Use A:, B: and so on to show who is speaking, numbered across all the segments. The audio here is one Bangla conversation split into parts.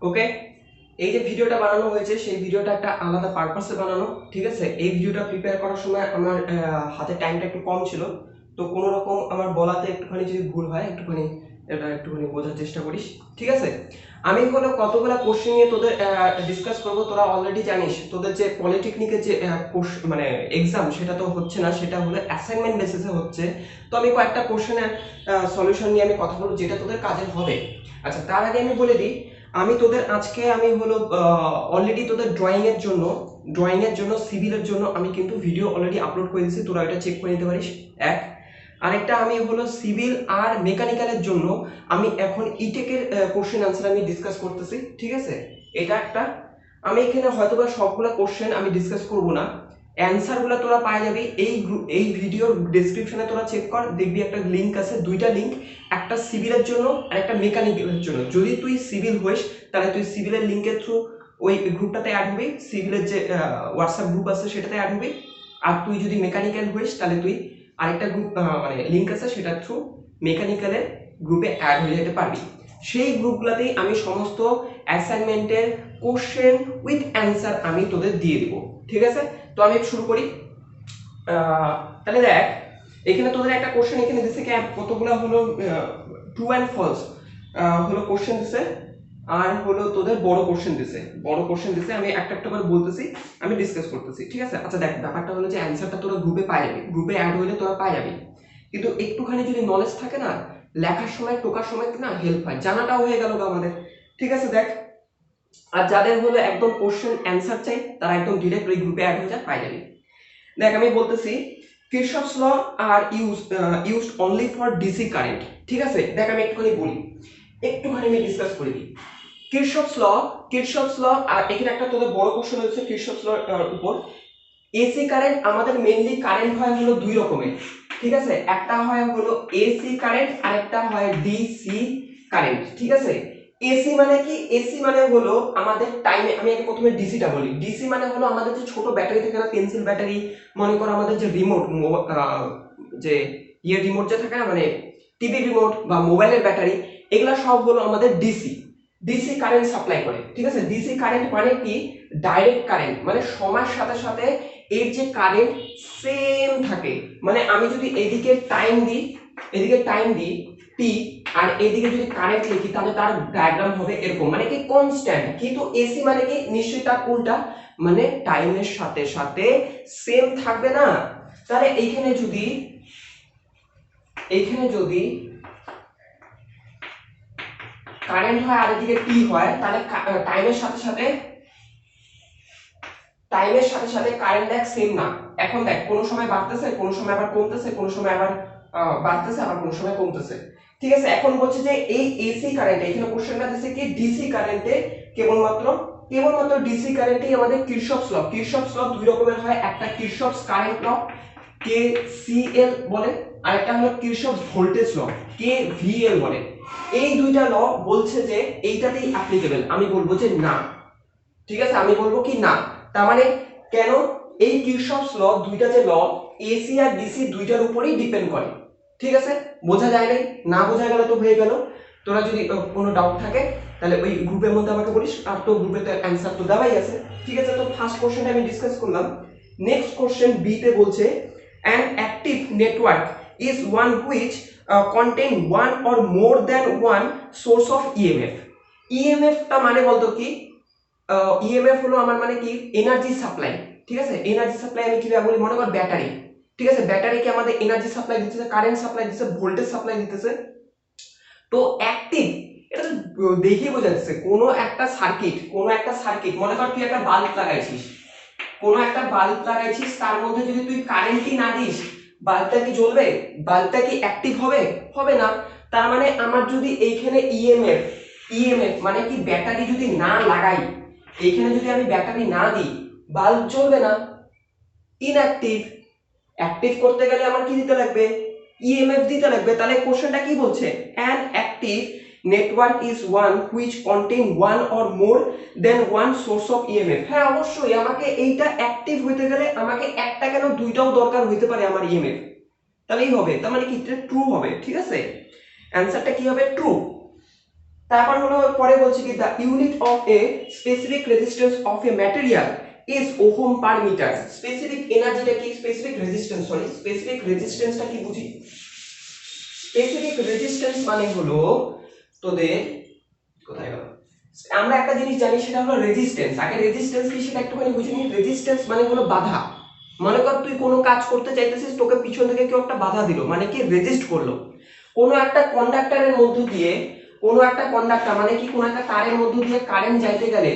A: ওকে, এই যে ভিডিওটা বানানো হয়েছে সেই ভিডিওটা একটা আলাদা পারপাসে বানানো, ঠিক আছে। এই ভিডিওটা প্রিপেয়ার করার সময় আমার হাতে টাইমটা একটু কম ছিল, তো কোনো রকম আমার বলাতে একটুখানি যদি ভুল হয় একটুখানি এটা একটুখানি বোঝার চেষ্টা করিস, ঠিক আছে। আমি হলো কতগুলা কোশ্চেন নিয়ে তোদের ডিসকাস করব। তোরা অলরেডি জানিস তোদের যে পলিটেকনিকের যে মানে এক্সাম সেটা তো হচ্ছে না, সেটা হলো অ্যাসাইনমেন্ট বেসিসে হচ্ছে। তো আমি কয়েকটা কোশ্চেনের সলিউশন নিয়ে আমি কথা বলবো যেটা তোদের কাজে হবে। আচ্ছা, তার আগে আমি বলে দিই, আমি তোদের আজকে আমি হলো অলরেডি তোদের ড্রয়িং এর জন্য সিভিলের জন্য আমি কিন্তু ভিডিও অলরেডি আপলোড করে দিয়েছি, তোরা এটা চেক করে নিতে পারিস। এক, আরেকটা আমি হলো সিভিল আর মেকানিক্যালের জন্য আমি এখন ইটেকের কোশ্চেন আনসার আমি ডিসকাস করতেছি, ঠিক আছে। এটা একটা, আমি এখানে হয়তোবা সবগুলা কোশ্চেন আমি ডিসকাস করব না, অ্যানসার গুলা তোরা পাই যাবি এই ভিডিওর ডেসক্রিপশনে। তোরা চেক কর, দেখবি একটা লিংক আছে, দুইটা লিংক, একটা সিভিলের জন্য আর একটা মেকানিক্যালের জন্য। যদি তুই সিভিল হইস তাহলে তুই সিভিলের লিংকের থ্রু ওই গ্রুপটাতে অ্যাড হবি, সিভিলের যে হোয়াটসঅ্যাপ গ্রুপ আছে সেটাতে অ্যাড হবি। আর তুই যদি মেকানিক্যাল হইস তাহলে তুই আরেকটা গ্রুপ মানে লিংক আছে সেটার থ্রু মেকানিক্যালের গ্রুপে অ্যাড হয়ে যেতে পারবি। সেই গ্রুপগুলোতেই আমি সমস্ত অ্যাসাইনমেন্টের কোশ্চেন উইথ অ্যান্সার আমি তোদের দিয়ে দিব, ঠিক আছে। তো আমি শুরু করি। তাহলে দেখ, এখানে তোদের একটা কোশ্চেন এখানে দিছে কতগুলো হলো ট্রু অ্যান্ড ফলস হলো কোশ্চেন দিছে, আর হলো তোদের বড় কোশ্চেন দিছে। আমি একটা একটা করে বলতেছি, আমি ডিসকাস করতেছি, ঠিক আছে। আচ্ছা দেখ, ব্যাপারটা হলো যে অ্যানসারটা তোরা গ্রুপে পাই যাবি, গ্রুপে অ্যাড হইলে তোরা পাই যাবি, কিন্তু একটুখানি যদি নলেজ থাকে না, লেখার সময় টোকার সময় না হেল্প হয়, জানাটাও হয়ে গেল আমাদের, ঠিক আছে। দেখ, আর যাদের হলো একদম কোশ্চেন অ্যানসার চাই তারা একদম ডিরেক্ট ওই গ্রুপে অ্যাড হয়ে যায়, পাই যাবি। দেখ আমি বলতেছি, Kirchhoff's law are used only for DC current, ঠিক আছে। দেখ আমি একটুখানি আমি ডিসকাস করে দিই। কিরশফস ল, আর এখানে একটা তোদের বড় কোশ্চেন হচ্ছে কিরশফস ল উপর। এসি কারেন্ট আমাদের মেইনলি কারেন্ট হয় হলো দুই রকমের, ঠিক আছে। একটা হয় হলো এসি কারেন্ট আর একটা হয় ডিসি কারেন্ট, ঠিক আছে। এসি মানে কি? এসি মানে হলো আমাদের টাইমে, আমি আগে প্রথমে ডিসিটা বলি। ডিসি মানে হলো আমাদের যে ছোট ব্যাটারি থাকে না, পেন্সিল ব্যাটারি, মনে করো আমাদের যে রিমোট, যে রিমোট যে থাকে না, মানে টিভি রিমোট বা মোবাইলের ব্যাটারি, এগুলা সব হলো আমাদের ডিসি, ডিসি কারেন্ট সাপ্লাই করে, ঠিক আছে। ডিসি কারেন্ট মানে কি? ডাইরেক্ট কারেন্ট, মানে সময়ের সাথে সাথে এর যে কারেন্ট সেম থাকে। মানে আমি যদি এদিকে টাইম দিই টি, আর এদিকে যদি কারেন্ট লিখি তাহলে তার ডায়াগ্রাম হবে এরকম, মানে কি কনস্ট্যান্ট। কিন্তু এসি মানে কি? নিশ্চয়ই তার উল্টা, মানে টাইমের সাথে সাথে সেম থাকবে না। তাহলে এইখানে যদি কারেন্ট হয় আর এদিকে টি হয়, তাহলে টাইমের সাথে সাথে কারেন্ট দেখ সেম না। এখন দেখ, কোনো সময় বাড়তেছে, কোনো সময় আবার কমতেছে, কোনো সময় আবার বাড়তেছে, আবার কোনো সময় কমতেছে, ঠিক আছে। এখন বলছে যে এই এসি কারেন্ট, এখানে কোশ্চেনটা দিচ্ছে কি ডিসি কারেন্টে কেবলমাত্র ডিসি কারেন্টেই আমাদের কিরশফস ল দুই রকমের হয়। একটা কিরশফস কারেন্ট ল, কেসিএল বলে, আর একটা হলো কিরশফস ভোল্টেজ ল, কেভিএল বলে। এই দুইটা ল বলছে যে এইটাতেই অ্যাপ্লিকেবল, আমি বলবো যে না, ঠিক আছে। আমি বলবো কি না, তার মানে কেন? এই কিরশফস ল দুইটা যে ল, এসি আর ডিসি দুইটার উপরেই ডিপেন্ড করে, ঠিক আছে। বোঝা যায় নাই? না বোঝা গেল তো হয়ে গেল। তোরা যদি কোনো ডাউট থাকে তাহলে ওই গ্রুপের মধ্যে আমাকে বলিস, আর তো গ্রুপে তো অ্যানসার তো দেওয়াই আছে, ঠিক আছে। তো ফার্স্ট কোশ্চেনটা আমি ডিসকাস করলাম। নেক্সট কোশ্চেন বি তে বলছে an active network is one which contain one or more than one source of emf। emf টা মানে বলতো কি? ইএমএফ হলো আমার মানে কি? এনার্জি সাপ্লাই, ঠিক আছে। এনার্জি সাপ্লাই আমি কিভাবে বলি? মনে কর ব্যাটারি, ঠিক আছে। ব্যাটারিকে আমাদের এনার্জি সাপ্লাই দিতেছে, কারেন্ট সাপ্লাই দিতেছে, ভোল্টেজ সাপ্লাই দিতেছে। তো অ্যাক্টিভ, এটা তো দেখেই বোঝা যাচ্ছে কোনো একটা সার্কিট, মনে কর তুই একটা বাল্ব লাগাইছিস, তার মধ্যে যদি তুই কারেন্টই না দিস, বাল্বটা কি জ্বলবে? বাল্বটা কি অ্যাক্টিভ হবে? হবে না। তার মানে আমার যদি এইখানে ইএমএফ মানে কি? ব্যাটারি যদি না লাগাই, এইখানে যদি আমি ব্যাটারি না দিই, বাল্ব জ্বলবে না, ইনঅ্যাক্টিভ। অ্যাক্টিভ করতে গেলে আমার কি দিতে লাগবে? ইএমএফ দিতে লাগবে। তাহলে কোশ্চেনটা কি বলছে? An active network is one which contain one or more than one source of EMF. হ্যাঁ অবশ্যই, আমাকে এইটা অ্যাক্টিভ হইতে গেলে আমাকে একটা কেন দুইটাও দরকার হইতে পারে আমার ইএমএফ, তাহলেই হবে। তার মানে কি? এটা ট্রু হবে, ঠিক আছে। অ্যানসারটা কি হবে? ট্রু। তারপর হলো পরে বলছি কি the unit of a specific resistance of a material is ohm per metre. Specific এনার্জিটা কি, স্পেসিফিক রেজিস্ট্যান্স, সরি স্পেসিফিক রেজিস্ট্যান্সটা কি বুঝি? স্পেসিফিক রেজিস্ট্যান্স মানে হলো তোদের কোথায় গেল, আমরা একটা জিনিস জানি সেটা হলো রেজিস্ট্যান্স। আগে রেজিস্ট্যান্স কি সেটা একটুখানি বুঝে নিই। রেজিস্ট্যান্স মানে হলো বাধা। মনে কর তুই কোনো কাজ করতে চাইতেছিস, তোকে পিছন থেকে কেউ একটা বাধা দিল, মানে কি রেজিস্ট করলো। কোনো একটা কন্ডাক্টরের মধ্য দিয়ে, কোনো একটা কন্ডাক্টর মানে কি কোনো একটা তারের মধ্য দিয়ে কারেন্ট যাইতে গেলে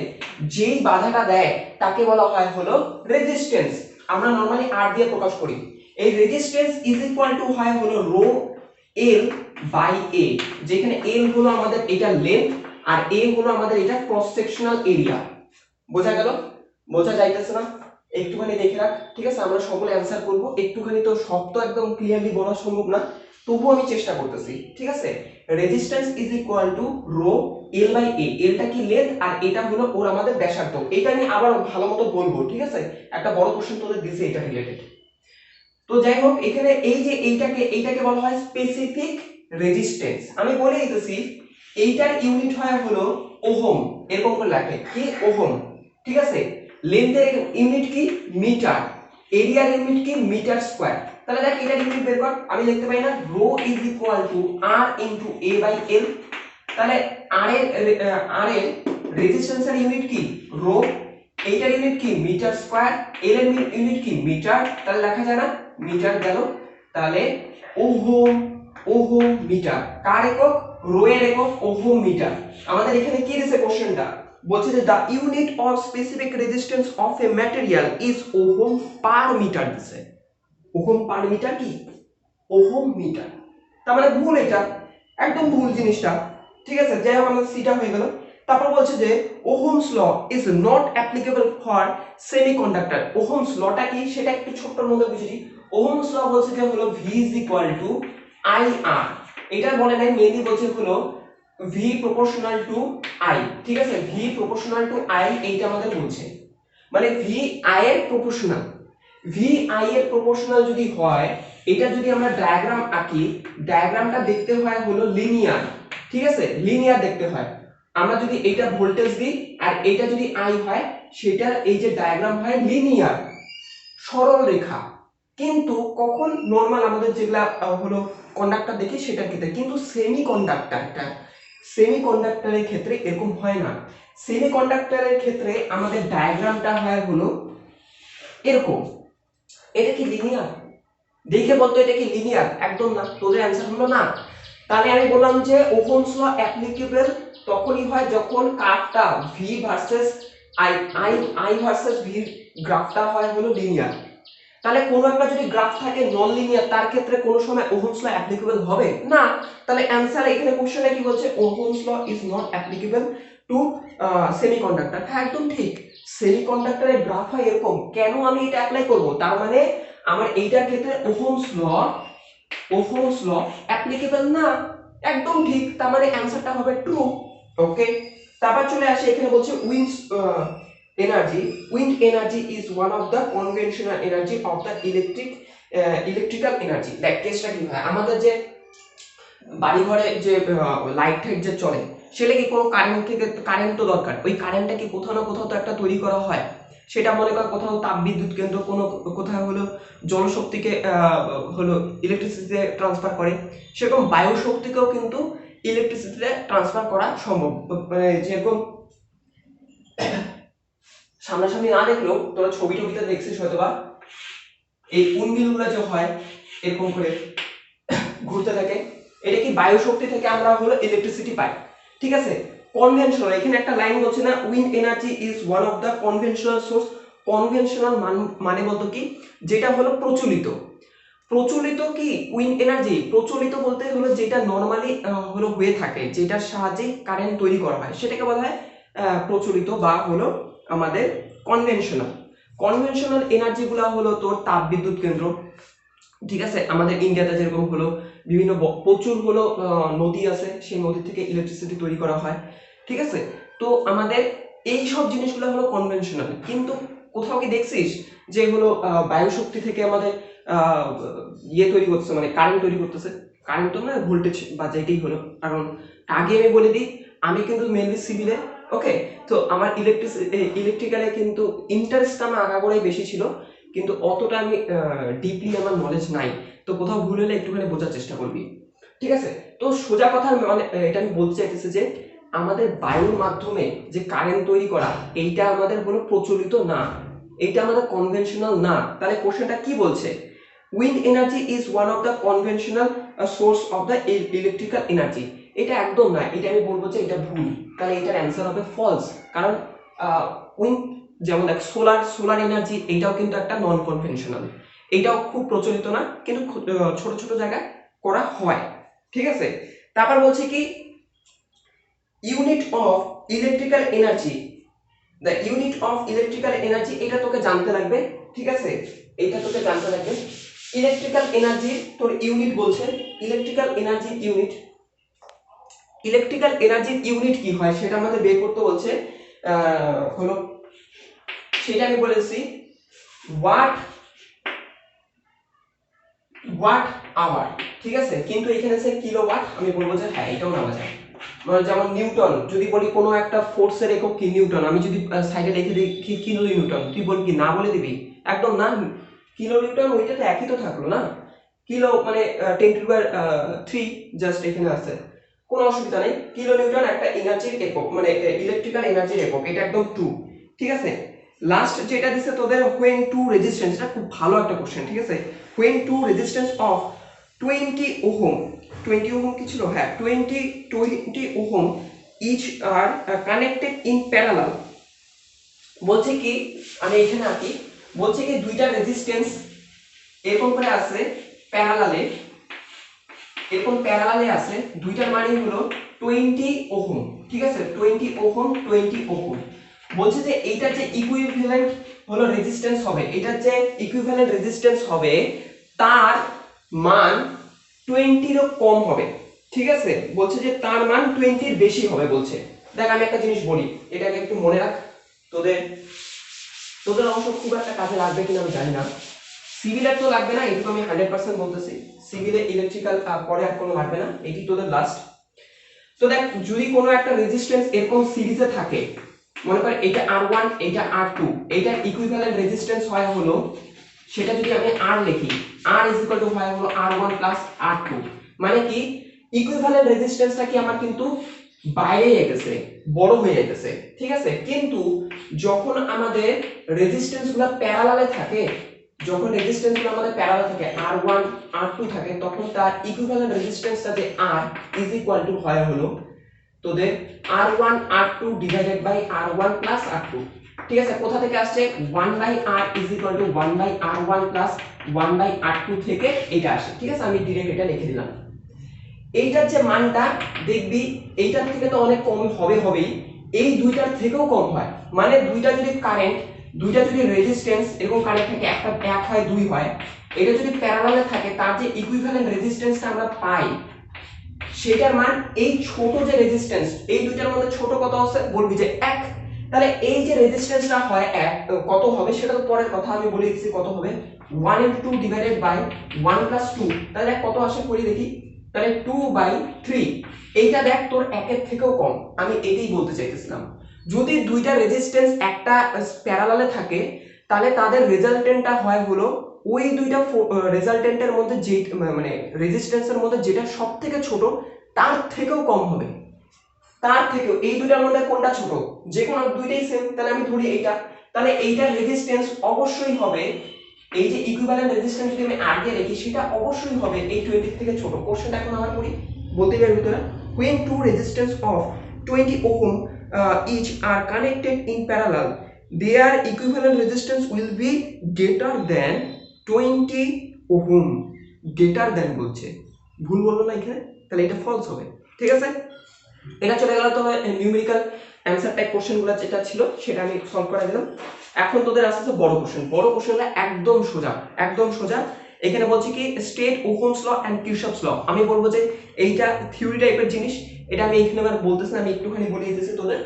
A: যেই বাধাটা দেয় তাকে বলা হয় হলো রেজিস্ট্যান্স। আমরা নরমালি আর দিয়ে প্রকাশ করি। এই রেজিস্ট্যান্স ইজ ইকুয়াল টু হয় হলো রো এল বাই এ, যেখানে এল হলো আমাদের এটা লেন্থ আর এ হলো আমাদের এটা ক্রস সেকশনাল এরিয়া। বোঝা গেল? বোঝা যাইতেছে না? একটুখানি দেখে রাখ, ঠিক আছে? আমরা সকলে অ্যানসার করব। একটুখানি তো সব তো একদম ক্লিয়ারলি বলা সম্ভব না, তবুও আমি চেষ্টা করতেছি, ঠিক আছে? Resistance is equal to rho L by A. এলটা কি লেন্থ আর এটা হলো ওর আমাদের ব্যাসার্ধ। এটা আমি আবার ভালো মতো বলবো, ঠিক আছে? একটা বড় কোশ্চেন তোদের দিছে এটা রিলেটেড। তো যাই হোক, এখানে এই যে এইটাকে বলা হয় স্পেসিফিক রেজিস্ট্যান্স। আমি বলে দিতেছি এইটার ইউনিট হয় হলো ওহম, এরকম করে লেখে কি ওহম, ঠিক আছে? লেন্থের ইউনিট কি মিটার, এরিয়ার ইউনিট কি মিটার স্কয়ার। তাহলে দেখ এটার ইউনিট বের কর। আমি লিখতে পারি না rho is equal to R into A by L. তাহলে আর এর রেজিস্ট্যান্সের ইউনিট কি রো, এইটার ইউনিট কি মিটার স্কয়ার, এল এর ইউনিট কি মিটার। তাহলে লেখা যায় না মিটার গেল। তাহলে ওহম, ওহম মিটার কার একক, রো এর একক ওহম মিটার। আমাদের এখানে কি দিছে কোশ্চেনটা, বলছে যে the unit of specific resistance of a material is ohm per metre দিছে। ওহম পার মিটার কি ওহম মিটার। তার মানে ভুল, এটা একদম ভুল জিনিসটা, ঠিক আছে? যাই হোক আমাদের সিটা হয়ে গেল। তারপর বলছে যে ohm's law is not applicable for semiconductor. Ohm's লটা কি সেটা একটু ছোট্টর মধ্যে বুঝে দিই। ওহমস ল বলছে যে হলো V is equal to I R. এটা বলে নাই, মেইনলি বলছে হলো V প্রপোর্শনাল টু I, ঠিক আছে? V প্রপোর্শনাল টু I এইটা আমাদের বলছে, মানে V I এর প্রপোর্শনাল। V I এর প্রপোর্শনাল যদি হয়, এটা যদি আমরা ডায়াগ্রাম আঁকি, ডায়াগ্রামটা দেখতে হয় হলো লিনিয়ার, ঠিক আছে? লিনিয়ার দেখতে হয়। আমরা যদি এটা ভোল্টেজ দিই আর এটা যদি I হয়, সেটার এই যে ডায়াগ্রাম হয় লিনিয়ার, সরল রেখা। কিন্তু কখন নরমাল আমাদের যেগুলা হলো কন্ডাক্টর দেখি সেটার ক্ষেত্রে, কিন্তু সেমিকন্ডাক্টরের ক্ষেত্রে এরকম হয় না। সেমিকন্ডাক্টরের ক্ষেত্রে আমাদের ডায়াগ্রামটা হয় হলো এরকম। এটা কি লিনিয়ার? দেখে বলতো এটা কি লিনিয়ার? একদম না। তোদের অ্যানসার হলো না। তাহলে আমি বললাম যে ওহমস ল অ্যাপ্লিকেবল তখনই হয় যখন কার্ভটা V versus I versus V গ্রাফটা হয় হলো লিনিয়ার। তাহলে কোনো একটা যদি গ্রাফ থাকে নন লিনিয়ার, তার ক্ষেত্রে কোনো সময় ওহমস ল অ্যাপ্লিকেবল হবে না। তাহলে অ্যানসার এখানে কোশ্চেনে কি বলছে, ohm's law is not applicable to semiconductor. হ্যাঁ একদম ঠিক, সেমিকন্ডাক্টরের গ্রাফ হয় এরকম। কেন আমি এটা অ্যাপ্লাই করব? তার মানে আমার এইটার ক্ষেত্রে ওহমস ল অ্যাপ্লিকেবল না। একদম ঠিক, তার মানে অ্যানসারটা হবে ট্রু। ওকে, তারপর চলে আসে এখানে বলছে wind energy is one of the conventional energy of the electrical energy। দেখ কেসটা কি হয়, আমাদের যে বাড়ি ঘরে যে লাইট টাইট যে চলে, সেটা কি কোনো কারেন্ট তো দরকার। ওই কারেন্টটা কি কোথাও না কোথাও তো একটা তৈরি করা হয়। সেটা মনে কর কোথাও তাপ বিদ্যুৎ কেন্দ্র, কোনো কোথাও হলো জলশক্তিকে হলো ইলেকট্রিসিটিতে ট্রান্সফার করে। সেরকম বায়ু শক্তিকেও কিন্তু ইলেকট্রিসিটিতে ট্রান্সফার করা সম্ভব। মানে যেরকম সামনাসামনি না দেখলেও তোরা ছবি টবিতে দেখছিস হয়তোবা, এই উন্মিলগুলো যে হয় এরকম করে ঘুরতে থাকে, এটা কি বায়ু শক্তি থেকে আমরা হলো ইলেকট্রিসিটি পাই, ঠিক আছে? কনভেনশনাল, এখানে একটা লাইন বলছে না wind energy is one of the conventional source. Conventional মানে বলতো কি, যেটা হলো প্রচলিত। প্রচলিত কি উইন্ড এনার্জি, প্রচলিত বলতে হলো যেটা নরমালি হলো হয়ে থাকে, যেটার সাহায্যে কারেন্ট তৈরি করা হয়, সেটাকে বলা হয় প্রচলিত বা হলো আমাদের কনভেনশনাল। কনভেনশনাল এনার্জি গুলা হলো তোর তাপ বিদ্যুৎ কেন্দ্র, ঠিক আছে? আমাদের ইন্ডিয়াতে যেরকম হলো বিভিন্ন প্রচুর হলো নদী আছে, সেই নদী থেকে ইলেকট্রিসিটি তৈরি করা হয়, ঠিক আছে? তো আমাদের এই সব জিনিসগুলো হলো কনভেনশনাল। কিন্তু কোথাও কি দেখছিস যে হলো বায়ু শক্তি থেকে আমাদের ইয়ে তৈরি করতেছে, মানে কারেন্ট তৈরি করতেছে? কারেন্ট তো না, ভোল্টেজ বা যেটাই হলো। কারণ আগে আমি বলে দিই, আমি কিন্তু মেনলি সিভিলে, ওকে। তো আমার ইলেকট্রিক্যালে কিন্তু ইন্টারেস্টটা আমার আগাগোড়াই বেশি ছিল, কিন্তু অতটা আমি ডিপলি আমার নলেজ নাই। তো কোথাও ভুল হলে একটুখানি বোঝার চেষ্টা করবি, ঠিক আছে? তো সোজা কথা মানে এটা আমি বলতে চাইতেছি যে আমাদের বায়ুর মাধ্যমে যে কারেন্ট তৈরি করা, এইটা আমাদের কোনো প্রচলিত না, এইটা আমাদের কনভেনশনাল না। তাহলে কোশ্চেনটা কি বলছে? Wind energy is one of the conventional source of the electrical energy. এটা একদম না, এটা আমি বলবো যে এটা ভুল। তাহলে এটার অ্যান্সার হবে ফলস। কারণ উইন্ড, যেমন দেখ সোলার এনার্জি, এটাও কিন্তু একটা নন কনভেনশনাল, এটাও খুব প্রচলিত না, কিন্তু ছোট ছোট জায়গায় করা হয়, ঠিক আছে? তারপর বলছে কি unit of electrical energy, the unit of electrical energy, এটা তোকে জানতে লাগবে, ঠিক আছে? এটা তোকে জানতে লাগবে। ইলেকট্রিক্যাল এনার্জি তোর ইউনিট বলছে, ইলেকট্রিক্যাল এনার্জি ইউনিট, ইলেকট্রিক্যাল এনার্জির ইউনিট কি হয় সেটা আমাদের বের করতে বলছে। হলো সেটা আমি বলেছি ওয়াট আওয়ার, ঠিক আছে? কিন্তু এখানে আছে কিলোওয়াট, আমি বলবো যে হ্যাঁ এটাও নেওয়া যায়। মানে যেমন নিউটন, যদি বলি কোনো একটা ফোর্সের একক কি নিউটন, আমি যদি সাইডে লিখে দিই কিলো নিউটন, তুই বলবি কি না বলে দিবি? একদম না, কিলো নিউটন ওইটা তো একই তো থাকলো না, কিলো মানে 10⁻³ জাস্ট এখানে আছে, কোনো অসুবিধা নেই। কিলো নিউটন একটা এনার্জির একক, মানে ইলেকট্রিক্যাল এনার্জির একক, এটা একদম ট্রু, ঠিক আছে? লাস্ট যেটা দিছে তোদের when to resistance, এটা খুব ভালো একটা কোশ্চেন, ঠিক আছে? when to resistance of 20 ohm, 20 ohm কি ছিল? হ্যাঁ 20 ohm each are connected in parallel। বলছে কি, আমি এখানে আঁকি, বলছে কি দুইটা রেজিস্ট্যান্স এরকম করে আছে প্যারালালে, এরকম প্যারালালে আছে, দুইটার মানে হলো 20 ওহম, ঠিক আছে? 20 ওহম 20 ওহম। বলছে যে এইটার যে ইকুইভ্যালেন্ট হলো রেজিস্ট্যান্স হবে, এটার যে ইকুইভ্যালেন্ট রেজিস্ট্যান্স হবে তার মান 20 এরও কম হবে, ঠিক আছে? বলছে যে তার মান 20 এর বেশি হবে বলছে। দেখ আমি একটা জিনিস বলি, এটাকে একটু মনে রাখ, তোদের তোদের অবশ্য খুব একটা কাজে লাগবে কিনা আমি জানি না, সিভিলের তো লাগবে না, এটুকু আমি 100% বলতেছি, সিভিলে ইলেকট্রিক্যাল পরে আর কোনো লাগবে না, এটি তোদের লাস্ট। তো দেখ যদি কোনো একটা রেজিস্ট্যান্স এরকম সিরিজে থাকে, মনে কর এটা R1 এটা R2, এটার ইকুইভ্যালেন্ট রেজিস্ট্যান্স হয় হলো, সেটা যদি আমি R লিখি, R ইজ ইকুয়াল টু হয় হলো R1 প্লাস R2, মানে কি ইকুইভ্যালেন্ট রেজিস্ট্যান্সটা কি আমার কিন্তু বাইরে গেছে, বড় হয়ে গেছে, ঠিক আছে? কিন্তু যখন আমাদের রেজিস্ট্যান্সগুলো প্যারালালে থাকে, যখন রেজিস্ট্যান্সগুলো আমাদের প্যারালাল থাকে, R1 R2 থাকে, তখন তার ইকুইভ্যালেন্ট রেজিস্ট্যান্সটা যে R ইজ ইকুয়াল টু হয় হলো তোদের R1 R2 divided by R1 plus R2, ঠিক আছে? কোথা থেকে আসছে? 1/R is equal two 1/R1 plus 1/R2 থেকে এটা আসে, ঠিক আছে? আমি ডিরেক্ট এটা লিখে দিলাম। এইটার যে মানটা দেখবি এইটার থেকে তো অনেক কম হবেই, এই দুইটার থেকেও কম হয়, মানে দুইটা যদি কারেন্ট, দুইটা যদি রেজিস্ট্যান্স এরকম কানেক্ট থাকে, একটা 1 হয় 2 হয়, এটা যদি প্যারালালে থাকে, তার যে ইকুইভ্যালেন্ট রেজিস্ট্যান্সটা আমরা পাই সেটার মান এই ছোট যে রেজিস্ট্যান্স, এই দুইটার মধ্যে ছোট কত আছে বলবি যে 1, তাহলে এই যে রেজিস্ট্যান্সটা হয় 1 কত হবে সেটা তো পরের কথা, আমি বলে দিচ্ছি কত হবে, 1 * 2 ডিভাইডেড বাই 1 + 2, তাহলে কত আসে করি দেখি, তাহলে 2/3। এইটা দেখ তোর 1 এর থেকেও কম, আমি এটাই বলতে চাইতেছিলাম। যদি দুইটা রেজিস্ট্যান্স একটা প্যারালালে থাকে, তাহলে তাদের রেজাল্টেন্টটা হয় হলো ওই দুইটা রেজাল্টেন্টের মধ্যে যে মানে রেজিস্ট্যান্সের মধ্যে যেটা সবথেকে ছোট তার থেকেও কম হবে, তার থেকেও। এই দুইটার মধ্যে কোনটা ছোট? যে কোনো দুইটাই সেম, তাহলে আমি ধরি এইটা, তাহলে এইটার রেজিস্ট্যান্স অবশ্যই হবে, এই যে ইকুইভ্যালেন্ট রেজিস্ট্যান্স যদি আমি আর দিয়ে রাখি সেটা অবশ্যই হবে এই 20 থেকে ছোট। কোশ্চেনটা এখন আমরা করি, বলতে পারবি তোরা, when two resistance of 20 ohm each are connected in parallel, their equivalent resistance will be greater than 20 ohm, greater than বলছে, ভুল বললো না এখানে, তাহলে এটা ফলস হবে, ঠিক আছে? এটা চলে গেল। তো নিউমেরিক্যাল অ্যানসার টাইপ কোশ্চেনগুলো যেটা ছিল সেটা আমি সলভ করে দিলাম। এখন তোদের আসছে বড় কোশ্চেন, বড় কোশ্চেনটা একদম সোজা, একদম সোজা। এখানে বলছি কি স্টেট ওহমস ল এন্ড কিরশফস ল, আমি বলবো যে এইটা থিওরি টাইপের জিনিস, এটা আমি এখানে আর বলতেছি না, আমি একটুখানি বলে দিতেছি তোদের,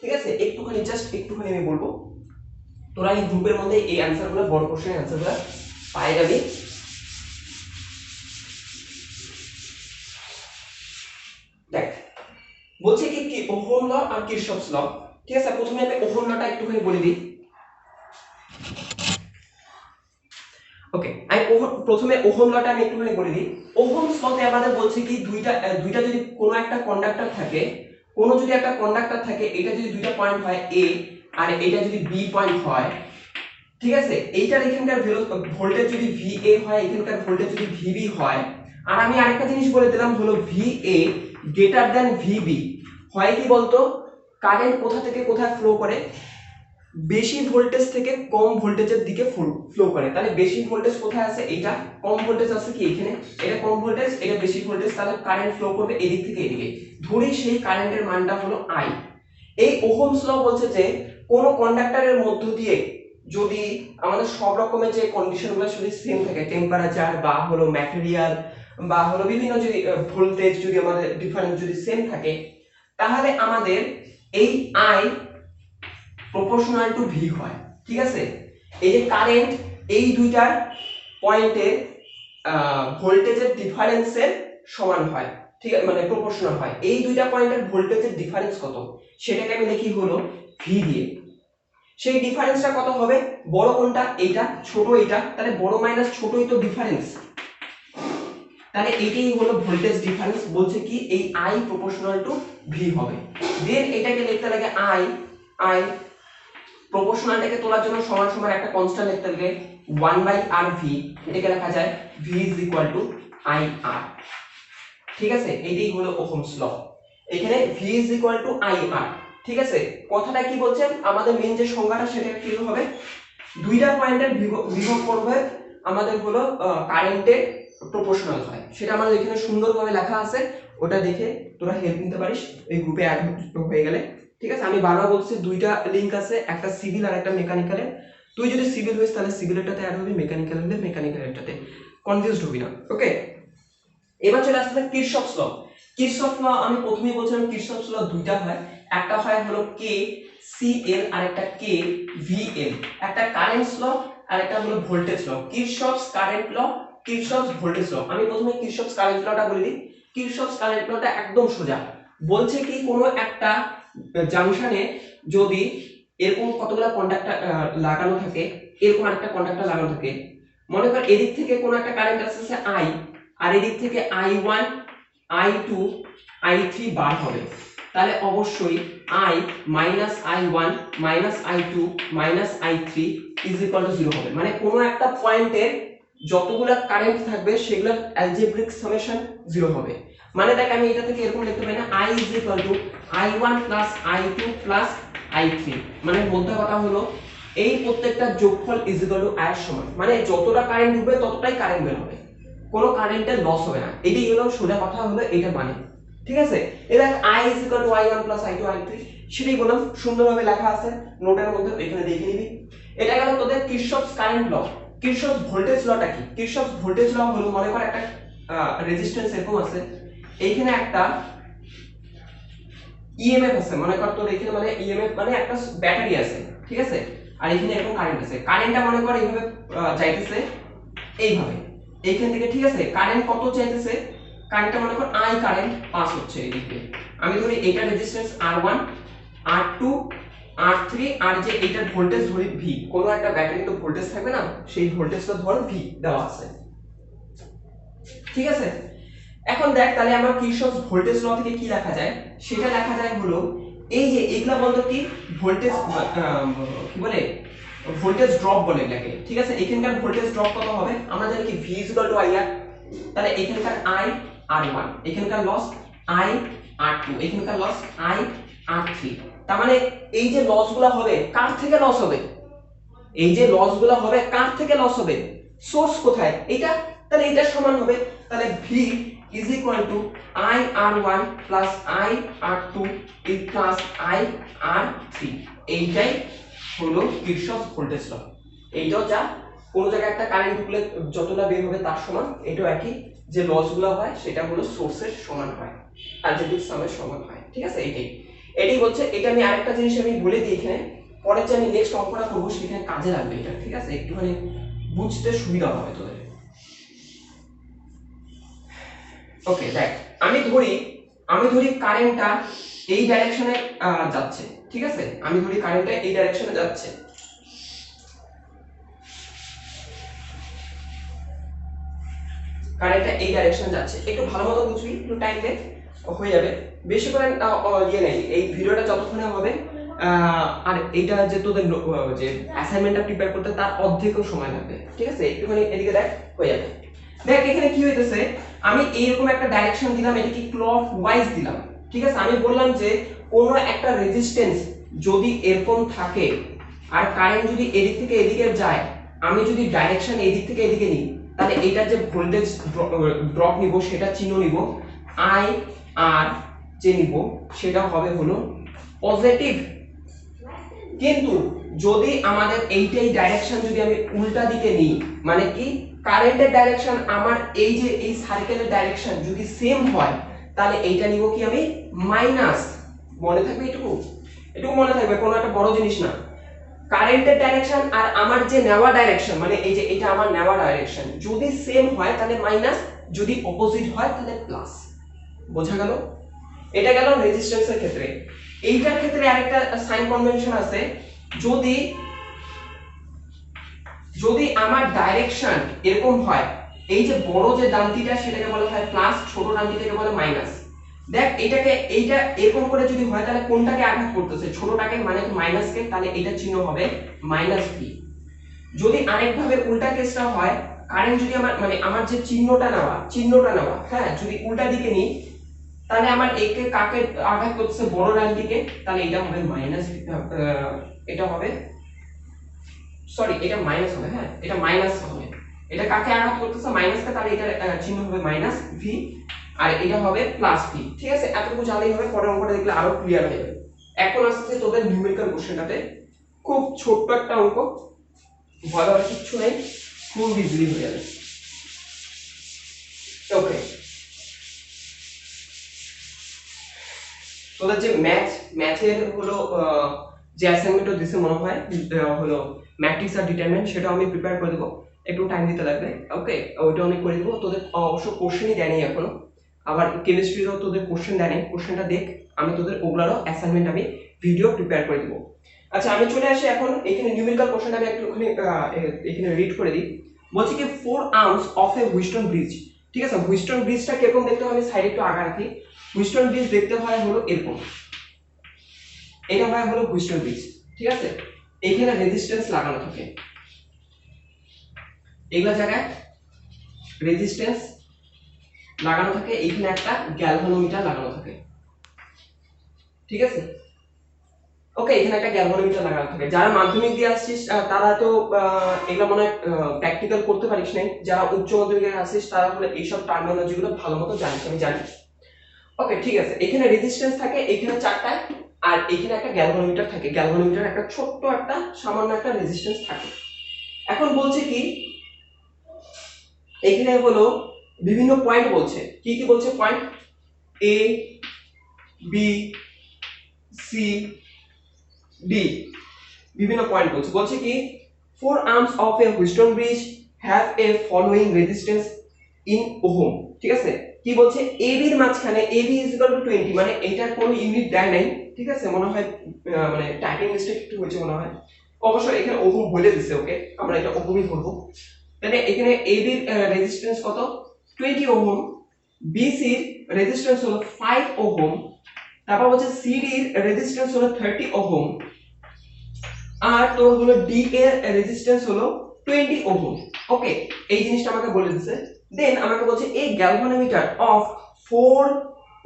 A: ঠিক আছে? একটুখানি জাস্ট একটুখানি আমি বলবো, তোরা এই গ্রুপের মধ্যে এই অ্যানসারগুলো, বড় কোশ্চেনের অ্যানসারগুলো পাই যাবি। দেখ বলছে কি ওহম ল আর কিরশফস ল। ঠিক আছে, প্রথমে আমি ওহম লটা একটুখানি বলে দিই। ওকে, আমি প্রথমে ওহম লটা আমি একটুখানি বলে দিই। ওহমস লতে আমাদের বলছে কি দুইটা যদি কোনো একটা কন্ডাক্টর থাকে, এটা যদি দুইটা পয়েন্ট হয় এ আর এটা যদি বি পয়েন্ট হয়, ঠিক আছে, এইটার এখানকার ভোল্টেজ যদি VA হয়, এখানকার ভোল্টেজ যদি VB হয়, আর আমি আরেকটা জিনিস বলে দিলাম হলো VA গ্রেটার দ্যান VB হয় কি বলতো, কারেন্ট কোথা থেকে কোথায় ফ্লো করে, বেশি ভোল্টেজ থেকে কম ভোল্টেজের দিকে ফ্লো করে। তাহলে বেশি ভোল্টেজ কোথায় আছে, এইটা কম ভোল্টেজ আছে কি এখানে, এটা কম ভোল্টেজ, এটা বেশি ভোল্টেজ, তাহলে কারেন্ট ফ্লো করবে এদিক থেকে এদিকে, ধরি সেই কারেন্টের মানটা হলো I। এই ওহমস ল বলছে যে কোন কন্ডাক্টরের মধ্য দিয়ে যদি আমাদের সব রকমের যে কন্ডিশনগুলো যদি সেম থাকে, টেম্পারেচার বা হলো ম্যাটেরিয়াল বা হলো বিভিন্ন যদি ভোল্টেজ যদি আমাদের ডিফারেন্স যদি সেম থাকে, তাহলে আমাদের এই I প্রপোর্শনাল টু V হয়। ঠিক আছে, এই যে কারেন্ট এই দুইটার পয়েন্টে ভোল্টেজের ডিফারেন্সের সমান হয়, ঠিক আছে, মানে প্রপোর্শনাল হয়। এই দুইটা পয়েন্টের ভোল্টেজের ডিফারেন্স কত সেটাকে আমি লিখি হলো V দিয়ে। সেই ডিফারেন্সটা কত হবে, বড় কোনটা এইটা, ছোট এইটা, তাহলে বড় মাইনাস ছোটই তো ডিফারেন্স, তাহলে এইটাই হলো ভোল্টেজ ডিফারেন্স। বলছে কি এই I প্রপোর্শনাল টু V হবে। দেন এটাকে লিখতে লাগে I প্রপোর্শনালটাকে তোলার জন্য সমান সমান একটা কনস্ট্যান্ট লিখতে লাগে 1/RV, এটাকে লেখা যায় V IR। ঠিক আছে, এইটাই হলো ওহমস ল। এখানে V IR। ঠিক আছে, কথাটা কি বলছে, আমাদের মেইন যে সংজ্ঞাটা সেটা কি হবে, দুইটা পয়েন্টের বিভব করবে আমাদের হলো কারেন্টের প্রপোর্শনাল হয়, সেটা আমাদের এখানে সুন্দরভাবে লেখা আছে, ওটা দেখে তোরা হেল্প নিতে পারিস এই গ্রুপে অ্যাড হয়ে গেলে। ঠিক আছে, আমি বারবার বলছি দুইটা লিংক আছে, একটা সিভিল আর একটা মেকানিক্যালের। তুই যদি সিভিল হইস তাহলে সিভিলেরটাতে অ্যাড হবি, মেকানিক্যাল হলে মেকানিক্যালেরটাতে, কনফিউজড হবি না। ওকে, এবার চলে আসছে কিরশফস ল। কিরশফস ল আমি প্রথমেই বলছিলাম কিরশফস ল দুইটা হয়, একটা হয় হলো KCL আর একটা KVL, একটা কারেন্টস ল আর একটা হলো voltage law. Kirchhoff's current law, Kirchhoff's voltage law. আমি প্রথমে কিরশফস কারেন্ট লটা বলে দিই। কিরশফস কারেন্ট লটা একদম সোজা, বলছে কি কোনো একটা জাংশনে যদি এরকম কতগুলা কন্ডাক্টর লাগানো থাকে, এরকম একটা কন্ডাক্টর লাগানো থাকে, মনে কর এদিক থেকে কোনো একটা কারেন্ট আসছে I আর এদিক থেকে I1 I2 I3 বার হবে, তাহলে অবশ্যই I I1 I2 I3 0 হবে। মানে কোনো একটা পয়েন্টের যতগুলা কারেন্ট থাকবে সেগুলো অ্যালজেব্রিক সামেশন 0 হবে। মানে দেখ আমি এটা থেকে এরকম লিখতে পারি না, I I1 I2 I3, মানে মধ্যে কথা হলো এই প্রত্যেকটা যোগফল I এর সমান, মানে যতটা কারেন্ট ঢুকবে ততটাই কারেন্ট বের হবে, কোনো কারেন্টের লস হবে না। এটাই হলো সোজা কথা হলো এটা মানে। ঠিক আছে, এবার I I1 I2 I3 সেটাই বললাম, সুন্দরভাবে লেখা আছে নোটের মধ্যে, এখানে দেখে নিবি। এটা গেল তোদের কিরশফস কারেন্ট ল। কিরশফস ভোল্টেজ লটা কি, কিরশফস ভোল্টেজ ল হলো মনে কর একটা রেজিস্ট্যান্স এরকম আছে, এইখানে একটা ইএমএফ আছে, মনে কর তোর এখানে মানে ইএমএফ মানে একটা ব্যাটারি আছে, ঠিক আছে, আর এখানে এরকম কারেন্ট আছে, কারেন্টটা মনে কর এইভাবে যাইতেছে এইভাবে এইখান থেকে, ঠিক আছে, কারেন্ট কত চাইতেছে, কারেন্টটা মনে কর I কারেন্ট পাস হচ্ছে এইদিকে, আমি ধরি এটা রেজিস্ট্যান্স R1 R2 R3 আর যে এটার ভোল্টেজ ধরি V, কোনো একটা ব্যাটারি তো ভোল্টেজ থাকবে না, সেই ভোল্টেজটা ধর V দেওয়া আছে। ঠিক আছে, এখন দেখ তাহলে আমার কিরশফস ভোল্টেজ ল থেকে কি লেখা যায়, সেটা লেখা যায় হলো এই যে এগুলা বলতো কি ভোল্টেজ কি বলে, ভোল্টেজ ড্রপ বলে এটাকে। ঠিক আছে, এখানকার ভোল্টেজ ড্রপ কত হবে, আমরা জানি কি V IR, তাহলে এখানকার I R1, এখানকার লস I R2, এখানকার লস I R3। তার মানে এই যে লসগুলো হবে কার থেকে লস হবে, এই যে লসগুলো হবে কার থেকে লস হবে, সোর্স কোথায় এটা, তাহলে এটা সমান হবে, তাহলে V I R1 I R2 I R3, এইটাই হলো কিরশফস ভোল্টেজ ল। এইটাও যা কোন জায়গায় একটা কারেন্ট ঢুকলে যতটা বের হবে তার সমান, এটাও একই, যে লসগুলো হয় সেটা হলো সোর্সের সমান হয়, অ্যালজেব্রিক সামের সমান হয়। ঠিক আছে, এটাই বলছে। এটা আমি আরেকটা জিনিস আমি বলে দিই এখানে, পরে যে আমি নেক্সট অঙ্কটা করবো সেখানে কাজে লাগবে এটা। ঠিক আছে, একটুখানি বুঝতে সুবিধা হবে তোদের। ওকে দেখ, আমি ধরি আমি ধরি কারেন্টটা এই ডাইরেকশনে যাচ্ছে, ঠিক আছে, আমি ধরি কারেন্টটা এই ডাইরেকশনে যাচ্ছে, কারেন্টটা এই ডাইরেকশনে যাচ্ছে। একটু ভালো মতো বুঝবি, একটু টাইম দে, হয়ে যাবে। বেশি করে ইয়ে নেই, এই ভিডিওটা যতক্ষণে হবে আর এইটা যে তোদের যে অ্যাসাইনমেন্টটা প্রিপেয়ার করতে তার অর্ধেকও সময় লাগবে, ঠিক আছে, একটুখানি এদিকে দেখ, হয়ে যাবে। দেখ এখানে কি হইতেছে, আমি এইরকম একটা ডাইরেকশন দিলাম, এটা কি ক্লক ওয়াইজ দিলাম, ঠিক আছে। আমি বললাম যে কোনো একটা রেজিস্ট্যান্স যদি এরকম থাকে আর কারেন্ট যদি এদিক থেকে এদিকে যায়, আমি যদি ডাইরেকশন এদিক থেকে এদিকে নিই, তাহলে এটা যে ভোল্টেজ ড্রপ নিব সেটা চিহ্ন নিব আই, আর যে নিব সেটা হবে হলো পজিটিভ। কিন্তু যদি আমাদের এইটাই ডাইরেকশন যদি আমি উল্টা দিকে নিই, মানে কি কারেন্টের ডাইরেকশন আমার এই যে এই সার্কেলের ডাইরেকশন যদি সেম হয়, তাহলে এইটা নিব কি আমি মাইনাস। মনে থাকবে এটুকু, এটুকু মনে থাকবে, কোনো একটা বড় জিনিস না। কারেন্টের ডাইরেকশন আর আমার যে নেওয়া ডাইরেকশন, মানে এই যে এটা আমার নেওয়া ডাইরেকশন যদি সেম হয় তাহলে মাইনাস, যদি অপোজিট হয় তাহলে প্লাস। বোঝা গেল? এটা গেল রেজিস্ট্যান্সের ক্ষেত্রে। এইটার ক্ষেত্রে আরেকটা সাইন কনভেনশন আছে, যদি যদি আমার ডাইরেকশন এরকম হয়, এই যে বড় যে ডানটিটা সেটাকে বলা হয় প্লাস, ছোট ডানটিটাকে বলে মাইনাস। দেখ এটাকে এইটা এরকম করে যদি হয় তাহলে কোনটাকে আঘাত করতেছে, ছোটটাকে মানে মাইনাসকে, তাহলে এটা চিহ্ন হবে মাইনাস ভি। যদি আরেকভাবে উল্টা কেসটা হয়, কারেন্ট যদি আমার মানে আমার যে চিহ্নটা নেওয়া হ্যাঁ, যদি উল্টা দিকে নিই তাহলে আমার একে কাকে আঘাত করতেছে, বড় ডানটিকে, তাহলে এটা হবে মাইনাস, এটা হবে সরি এটা মাইনাস হবে, হ্যাঁ এটা মাইনাস হবে। এটা কাকে আঘাত করতেছে, মাইনাসকে, তাহলে এটা চিহ্ন হবে মাইনাস ভি, আর এটা হবে প্লাস ভি। ঠিক আছে, এতটুকু জানলেই হবে, পরের অঙ্কটা দেখলে আরো ক্লিয়ার হয়ে যাবে। এখন আসছে তোদের নিউমেরিক্যাল কোশ্চেনটাতে, খুব ছোট্ট একটা অঙ্ক, ভয় পাওয়ার কিচ্ছু নেই, খুব ইজিলি হয়ে যাবে। ওকে, তোদের যে ম্যাথের হলো যে অ্যাসাইনমেন্টটা দিছে মনে হয় হলো ম্যাট্রিক্স আর ডিটারমিনেন্ট, সেটা আমি প্রিপেয়ার করে দেবো, একটু টাইম দিতে লাগবে। ওকে, ওইটা আমি করে দেবো। তোদের অবশ্য কোশ্চেনই দেয়নি এখনো, আবার কেমিস্ট্রিরও তোদের কোশ্চেন দেয়নি, কোশ্চেনটা দেখ, আমি তোদের ওগুলারও অ্যাসাইনমেন্ট আমি ভিডিও প্রিপেয়ার করে দেবো। আচ্ছা আমি চলে আসি এখন এখানে নিউমেরিক্যাল কোশ্চেনটা আমি একটুখানি এখানে রিড করে দিই। বলছি কি 4 arms of A Wheatstone bridge. ঠিক আছে, হুইস্টন ব্রিজটা কিরকম দেখতে হয় আমি সাইডে একটু আগা রাখি। হুইস্টন ব্রিজ দেখতে হয় হলো এরকম, এটা হয় হলো হুইস্টন ব্রিজ। ঠিক আছে, এইখানে রেজিস্ট্যান্স লাগানো থাকে, এগুলা জায়গায় রেজিস্ট্যান্স লাগানো থাকে, এইখানে একটা গ্যালভানোমিটার লাগানো থাকে। ঠিক আছে, ওকে, এখানে একটা গ্যালভানোমিটার লাগানো থাকে। যারা মাধ্যমিক দিয়ে আসছিস তারা তো এগুলো মনে হয় প্র্যাকটিক্যাল করতে পারিস নাই, যারা উচ্চ মাধ্যমিকে আসছিস তারা হলো এইসব টার্মিনোলজি গুলো ভালো মতো জানিস, আমি জানি। ওকে ঠিক আছে, এখানে রেজিস্ট্যান্স থাকে এখানে চারটা, আর এখানে একটা গ্যালভানোমিটার থাকে, গ্যালভানোমিটার একটা ছোট্ট একটা সামান্য একটা রেজিস্ট্যান্স থাকে। এখন বলছে কি এখানে হলো বিভিন্ন পয়েন্ট বলছে, কি কি বলছে point, A B C D, বিভিন্ন পয়েন্ট বলছে। বলছে কি 4 arms of a Wheatstone bridge have a following resistance in ohm। ঠিক আছে, কি বলছে AB এর মাঝখানে AB is equal to 20, মানে এটার কোনো ইউনিট দেয় নাই। ঠিক আছে, মনে হয় মানে টাইপিং মিস্টেক একটু হয়েছে মনে হয়, অবশ্যই এখানে ওহম বলে দিছে। ওকে, আমরা এটা ওহমই করব। তাহলে এখানে AB এর রেজিস্ট্যান্স কত 20 ওহম, BC এর রেজিস্ট্যান্স হলো 5 ওহম, তারপর বলছে CD এর রেজিস্ট্যান্স হলো 30 ওহম, আর তোর হলো ডি এর রেজিস্ট্যান্স হলো 20 ওহম। ওকে, এই জিনিসটা আমাকে বলে দিয়েছে। দেন আমাকে বলছে এই galvanometer of 4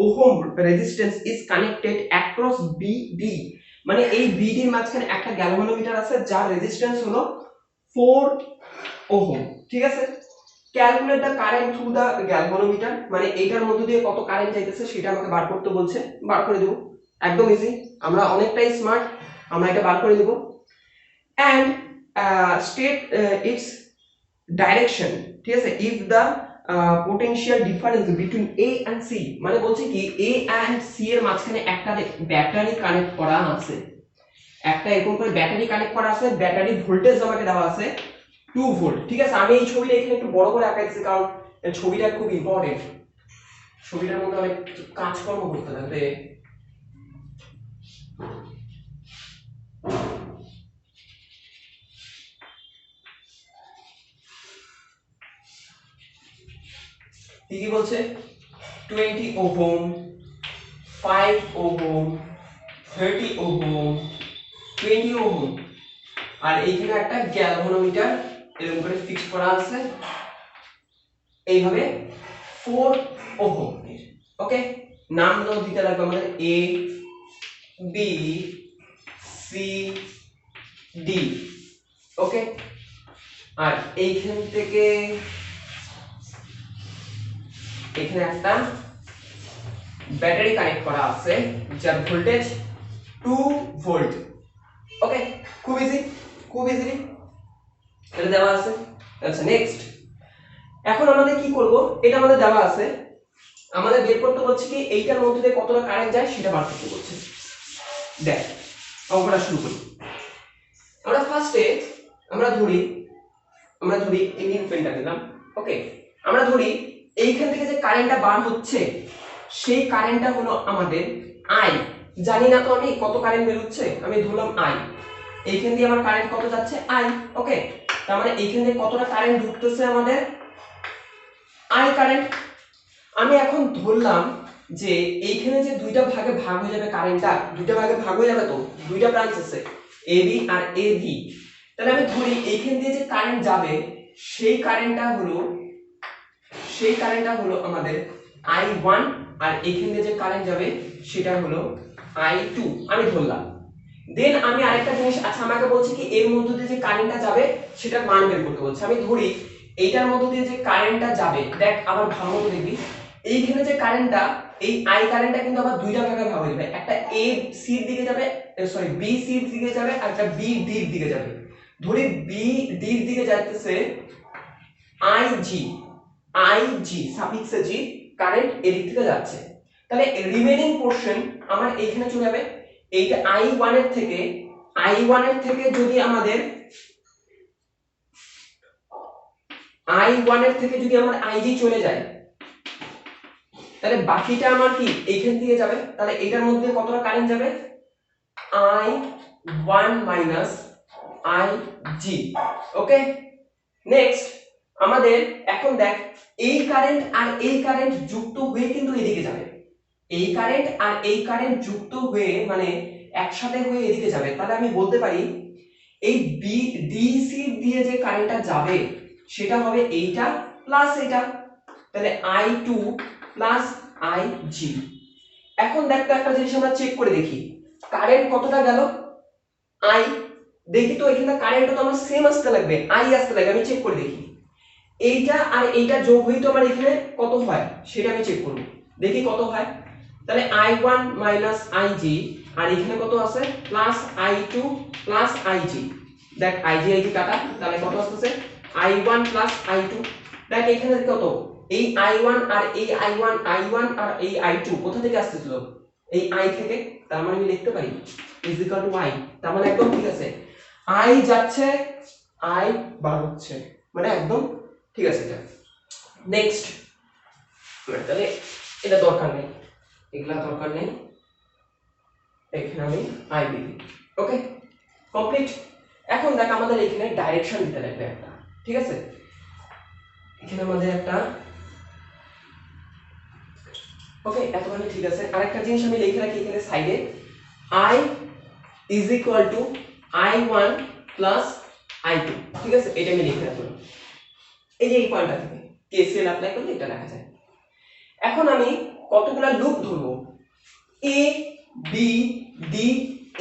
A: ohm resistance is connected across BD, মানে এই বিডি এর মাঝখানে একটা গ্যালভানোমিটার আছে যার রেজিস্ট্যান্স হলো 4 ওহম। ঠিক আছে, calculate the current through the galvanometer, মানে এইটার মধ্যে দিয়ে কত কারেন্ট যাইতেছে সেটা আমাকে বার করতে বলছে, বার করে দেব, একদম ইজি, আমরা অনেকটাই স্মার্ট, আমরা এটা বার করে দেব। and state its direction। ঠিক আছে, if the potential difference between A and C, মানে বলছে কি A and C এর মাঝখানে একটা ব্যাটারি কানেক্ট করা আছে, একটা এরকম করে ব্যাটারি কানেক্ট করা আছে, ব্যাটারি ভোল্টেজ আমাকে দেওয়া আছে 2 ভোল্ট। ঠিক আছে, আমি এই ছবিটা এখানে একটু বড় করে আঁকা দিয়েছি কারণ ছবিটা খুব ইম্পর্টেন্ট। ছবিটার মধ্যে অনেক কাজকর্ম করতে লাগবে। কি বলছে 20 ওহম, 5 ওহম, 30 ওহম, 20 ওহম, আর এইখানে একটা গ্যালভানোমিটার এরকম করে ফিক্স করা আছে এইভাবে 4 ওহম। ওকে, নাম দিতে লাগবে আমাদের এ বি সি ডি। ওকে, আর এইখান থেকে এখানে একটা ব্যাটারি কানেক্ট করা আছে যার ভোল্টেজ 2 ভোল্ট। ওকে, খুব ইজি, খুব ইজিলি এটা দেওয়া আছে। আচ্ছা নেক্সট, এখন আমাদের কি করব, এটা আমাদের দেওয়া আছে, আমাদের বের করতে বলছে কি এইটার মধ্যে দিয়ে কতটা কারেন্ট যায় সেটা বার করতে বলছে। দেখ অঙ্কটা শুরু করি। আমরা ফার্স্টে আমরা ধরি এই নীল পেনটা নিলাম। ওকে, আমরা ধরি এইখান থেকে যে কারেন্টটা বার হচ্ছে সেই কারেন্টটা হলো আমাদের আই। জানি না তো আমি কত কারেন্ট বের হচ্ছে, আমি ধরলাম আই। এইখান দিয়ে আমার কারেন্ট কত যাচ্ছে আই। ওকে, তার মানে এইখান দিয়ে কতটা কারেন্ট ঢুকতেছে আমাদের আই কারেন্ট। আমি এখন ধরলাম যে এইখানে যে দুইটা ভাগে ভাগ হয়ে যাবে কারেন্টটা, দুইটা ভাগে ভাগ হয়ে যাবে, তো দুইটা ব্রাঞ্চ আছে A B R A V. তাহলে আমি ধরি এইখান দিয়ে যে কারেন্ট যাবে সেই কারেন্টটা হলো আমাদের I1, আর এইখান দিয়ে যে কারেন্ট যাবে সেটা হলো I2 আমি ধরলাম। দেন আমি আরেকটা জিনিস, আচ্ছা আমাকে বলছে কি এর মধ্যে দিয়ে যে কারেন্টটা যাবে সেটার মান বের করতে বলছে। আমি ধরি এইটার মধ্যে দিয়ে যে কারেন্টটা যাবে, দেখ আবার ভালো মতো দেখবি এইখানে যে কারেন্টটা, এই আই কারেন্টটা কিন্তু আবার দুইটা ভাগে ভাগ হয়ে যাবে, একটা এ সি এর দিকে যাবে, সরি বি সি এর দিকে যাবে, আর একটা বি ডি এর দিকে যাবে। ধরি বি ডি এর দিকে যাইতেছে আই জি সাফিক্সে জি কারেন্ট এদিক থেকে যাচ্ছে, তাহলে রিমেইনিং পোরশন আমার এইখানে চলে যাবে। এইটা I1 এর থেকে যদি আমাদের আমার IG চলে যায়, তাহলে বাকিটা আমার কি এইখান থেকে যাবে, তাহলে এটার মধ্যে কতটা কারেন্ট যাবে I1 মাইনাস IG। ওকে, নেক্সট আমাদের এখন দেখ এই কারেন্ট আর এই কারেন্ট যুক্ত হয়ে কিন্তু এদিকে যাবে, এই কারেন্ট আর এই কারেন্ট যুক্ত হয়ে মানে একসাথে হয়ে এদিকে যাবে। তাহলে আমি বলতে পারি এই বি ডিসি দিয়ে যে কারেন্টটা যাবে সেটা হবে এইটা প্লাস এটা, তাহলে I2 প্লাস IG। এখন দেখ তো একটা জিনিস আমরা চেক করে দেখি কারেন্ট কতটা গেল I, দেখি তো এখানে কারেন্টটা তো আমার সেম আসতে লাগবে, I আসতে লাগবে। আমি চেক করে দেখি এইটা আর এইটা যোগ হই তো আমার এখানে কত হয় সেটা আমি চেক করব, দেখি কত হয়। তাহলে I1 মাইনাস IG, আর এখানে কত আছে প্লাস I2 প্লাস IG। দেখ IG কাটা, তাহলে কত আসছে I1 প্লাস I2। দেখ এখানে কত, এই I1 আর এই I1 আর এই I2 কোথা থেকে আসতেছিল এই I থেকে, তার মানে আমি লিখতে পারি ইজ ইকুয়াল টু I। তার মানে একদম ঠিক আছে, I যাচ্ছে I বার হচ্ছে, মানে একদম ঠিক আছে এটা। নেক্সট, তাহলে এটা দরকার নেই, এগুলা দরকার নেই, এখানে আমি আই দিই। ওকে, কমপ্লিট। এখন দেখ আমাদের এখানে ডাইরেকশন দিতে লাগবে একটা, ঠিক আছে। এখানে আমাদের একটা, ওকে এতখানি ঠিক আছে। আরেকটা জিনিস আমি লিখে রাখি এখানে সাইডে, I is equal two I1 plus I2, ঠিক আছে, এটা আমি লিখে রাখলাম। এই যে এই পয়েন্টটা থেকে কেসিএল অ্যাপ্লাই করলে এটা লেখা যায়। এখন আমি কতগুলা লুপ ধরবো, এ বি ডি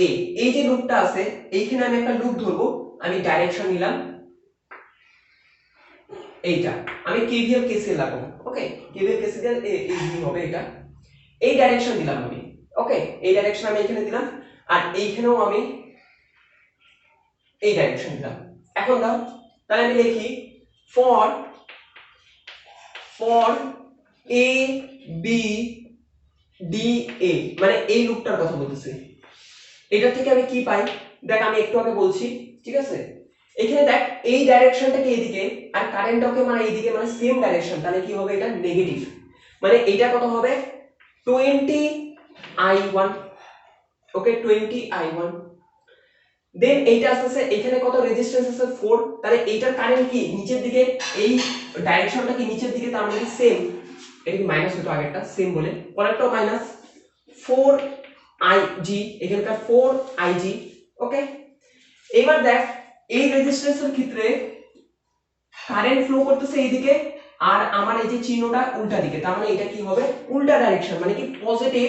A: এ, এই যে লুপটা আছে এইখানে আমি একটা লুপ ধরবো। আমি ডাইরেকশন নিলাম এইটা, আমি কেভিএল কেসিএল লাগাবো। ওকে, কেভিএল কেসিএল এই হবে এটা, এই ডাইরেকশন দিলাম আমি। ওকে, এই ডাইরেকশন আমি এখানে দিলাম, আর এইখানেও আমি এই ডাইরেকশন দিলাম। এখন দাও, তাহলে আমি লিখি for A B D A, মানে এই লুপটার কথা বলতেছি। এটা থেকে আমি কি পাই দেখ, আমি একটু আগে বলছি, ঠিক আছে। এখানে দেখ এই ডাইরেকশনটাকে এইদিকে আর কারেন্টটাকে মানে এইদিকে, মানে সেম ডাইরেকশন, তাহলে কি হবে এটা নেগেটিভ। মানে এইটা কত হবে 20i1, ওকে 20i1। দেন এইটা আসছে এখানে কত রেজিস্ট্যান্স আছে 4, তাহলে এইটার কারেন্ট কি নিচের দিকে, এই ডাইরেকশনটা কি নিচের দিকে, তার মানে সেম, এটা কি মাইনাস হতো আগেরটা সেম বলে, পরেরটাও মাইনাস 4ig, এখানকার 4ig, ওকে। এবার দেখ এই রেজিস্ট্যান্সের ক্ষেত্রে কারেন্ট ফ্লো করতেছে এইদিকে, আর আমার এই যে চিহ্নটা উল্টা দিকে, তার মানে এটা কি হবে উল্টা ডাইরেকশন, মানে কি পজিটিভ।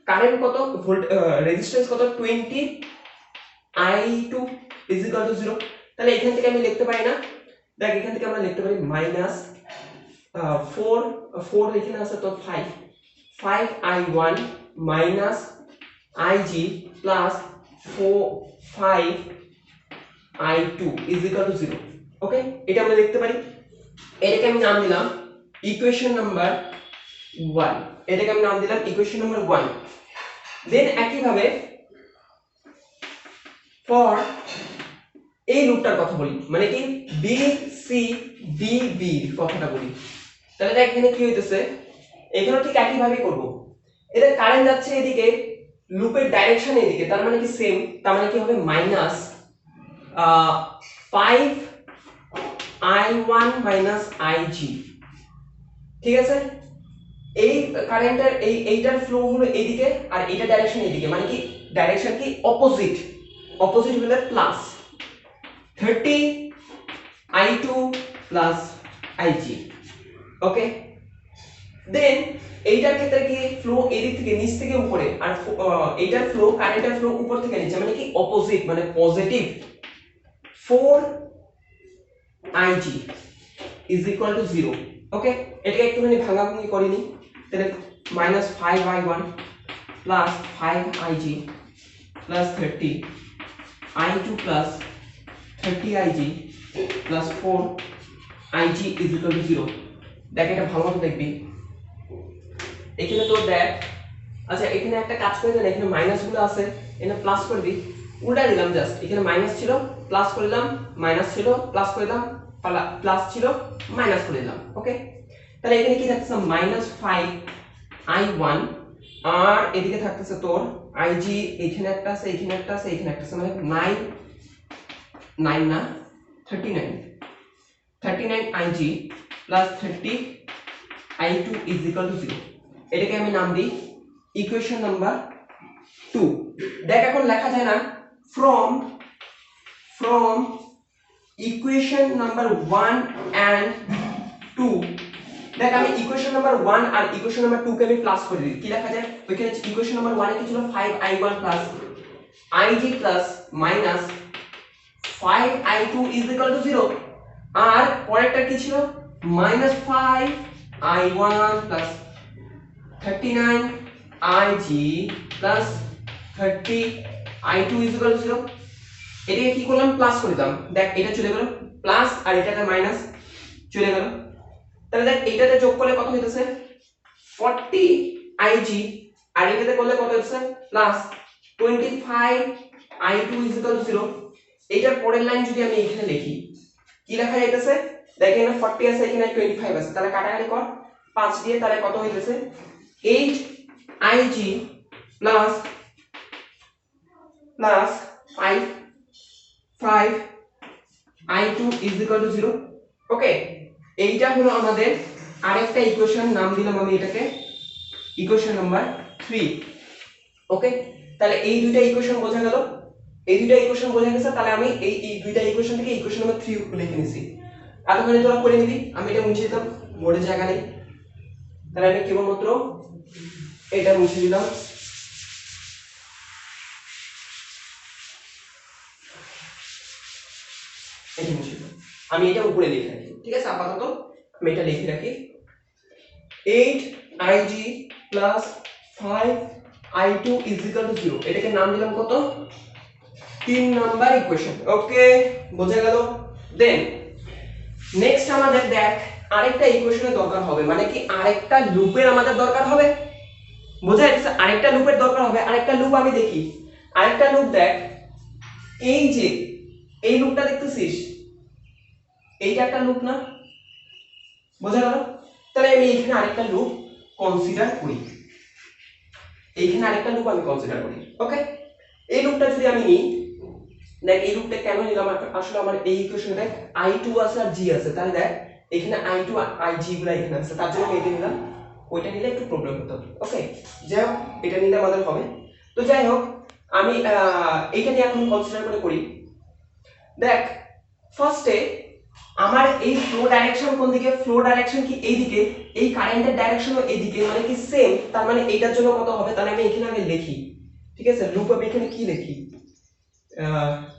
A: কারেন্ট কত, ভোল্ট রেজিস্ট্যান্স কত 20 i2 is equal to 0। তাহলে এখান থেকে আমি লিখতে পারি না, দেখ এখান থেকে আমরা লিখতে পারি মাইনাস 4 এখানে আছে তো 5i1 minus ig plus 5i2 is equal to 0, ওকে। এটা আমরা লিখতে পারি, এটাকে আমি নাম দিলাম ইকুয়েশন নাম্বার 1, এটাকে আমি নাম দিলাম ইকুয়েশন নাম্বার 1। দেন একই ভাবে ফর এই লুপটার কথা বলি, মানে কি বি সি ডি বি কথাটা বলি, তাহলে দেখ এখানে কি হইতেছে, এখানে ঠিক একই ভাবে করব। এটা কারেন্ট যাচ্ছে এদিকে, লুপের ডাইরেকশন এদিকে, তার মানে কি সেম, তার মানে কি হবে মাইনাস 5i1 মাইনাস ig, ঠিক আছে। এই কারেন্টের এইটার ফ্লো হলো এইদিকে, আর এইটা ডাইরেকশন এইদিকে, মানে কি ডাইরেকশন কি অপোজিট, অপোজিট হলে প্লাস 30i2 প্লাস ig, ওকে। দেন এইটার ক্ষেত্রে কি ফ্লো এদিক থেকে নিচ থেকে উপরে, আর এইটার ফ্লো কারেন্টের ফ্লো উপর থেকে নিচে, মানে কি অপোজিট, মানে positive 4ig is equal to 0, ওকে। এটাকে একটুখানি ভাঙাভাঙি করিনি, তাহলে minus 5i1 plus 5ig plus 30i2 plus 30ig plus 4ig is equal to 0। দেখ এটা ভালো মতো দেখবি, এখানে তো দেখ, আচ্ছা এখানে একটা কাজ করে দেন, এখানে মাইনাস গুলো আছে এখানে প্লাস করে দিই, উল্টা দিলাম জাস্ট, এখানে মাইনাস ছিল প্লাস করে দিলাম, মাইনাস ছিল প্লাস করে দিলাম, প্লাস ছিল মাইনাস করে দিলাম, ওকে। তাহলে এখানে কি থাকতেছে মাইনাস 5i1, আর এদিকে থাকতেছে তোর ig, এখানে একটা আছে এখানে একটা আছে এখানে একটা আছে, মানে 9 না 39ig plus 30i2 is equal to 0। এটাকে আমি নাম দিই ইকুয়েশন নাম্বার 2। দেখ এখন লেখা যায় না from ইকুয়েশন নাম্বার 1 and 2, দেখ আমি ইকুয়েশন নাম্বার 1 আর ইকুয়েশন নাম্বার 2 কে আমি প্লাস করে দিই, কি লেখা যায় ওইখানে ইকুয়েশন নাম্বার 1 এ কি ছিল 5i1 plus ig plus minus 5i2 is equal to 0, আর পরেরটা কি ছিল minus 5i1 plus 39ig plus 30i2 is equal to 0। এটাকে কি করলাম প্লাস করে দিলাম, দেখ এটা চলে গেল প্লাস, আর এটাতে মাইনাস চলে গেল, তাহলে দেখ এইটাতে যোগ করলে কত হইতেছে 40ig, আর এটাতে করলে কত হচ্ছে plus 25i2 is equal to 0। এইটার পরের লাইন যদি আমি এখানে লিখি, কি লেখা যাইতেছে, দেখ এখানে 40 আছে এখানে 25 আছে, তাহলে কাটাকাটি কর 5 দিয়ে, তাহলে কত হইতেছে 8ig plus 5i2 is equal to 0, ওকে। এইটা হলো আমাদের আরেকটা ইকুয়েশন, নাম দিলাম আমি এটাকে ইকুয়েশন নাম্বার 3, ওকে। তাহলে এই দুইটা ইকুয়েশন বোঝা গেল, এই দুইটা ইকুয়েশন বোঝা গেছে, তাহলে আমি এই দুইটা ইকুয়েশন থেকে ইকুয়েশন নাম্বার 3 লিখে নিছি। এতক্ষণে তোরা করে নিবি, আমি এটা মুছে দিলাম, বোর্ডে জায়গা নেই, তাহলে আমি কেবলমাত্র এটা মুছে দিলাম। এটা মুছে দিলাম, আমি এটা উপরে লিখে রাখি, ঠিক আছে। আপাতত আমি এটা লিখে রাখি 8ig plus 5i2 is equal to 0। এটাকে নাম দিলাম কত 3 নাম্বার ইকুয়েশন, ওকে বোঝা গেল। দেন নেক্সট আমাদের দেখ আরেকটা ইকুয়েশনের দরকার হবে, মানে কি আরেকটা লুপের আমাদের দরকার হবে, বোঝা যাচ্ছে আরেকটা লুপের দরকার হবে। আরেকটা লুপ আমি দেখি, আরেকটা লুপ দেখ, এই যে এই লুপটা দেখতেছিস, এইটা একটা লুপ না, বোঝা গেল। তাহলে আমি এখানে আরেকটা লুপ কনসিডার করি, এইখানে আরেকটা লুপ আমি কনসিডার করি। ওকে, এই লুপটা যদি আমি নিই, দেখ এই লুপটা কেন নিলাম, আসলে আমার এই ইকুয়েশনে দেখ i2 আছে আর g আছে, তাহলে দেখ এখানে i2 আর ig গুলো এখানে আছে, তার জন্য আমি এটা নিলাম, ওইটা নিলে একটু প্রবলেম হতো। ওকে, যাই হোক এটা নিলে আমাদের হবে। তো যাই হোক আমি এইটা নিয়ে এখন কনসিডার করি। দেখ ফার্স্টে আমার এই ফ্লো ডাইরেকশন কোন দিকে, ফ্লো ডাইরেকশন কি এই দিকে, এই কারেন্টের ডাইরেকশনও এই দিকে, মানে কি সেম, তার মানে এইটার জন্য কত হবে, তাহলে আমি এখানে আগে লিখি, ঠিক আছে। লুপ আমি এখানে কি লিখি,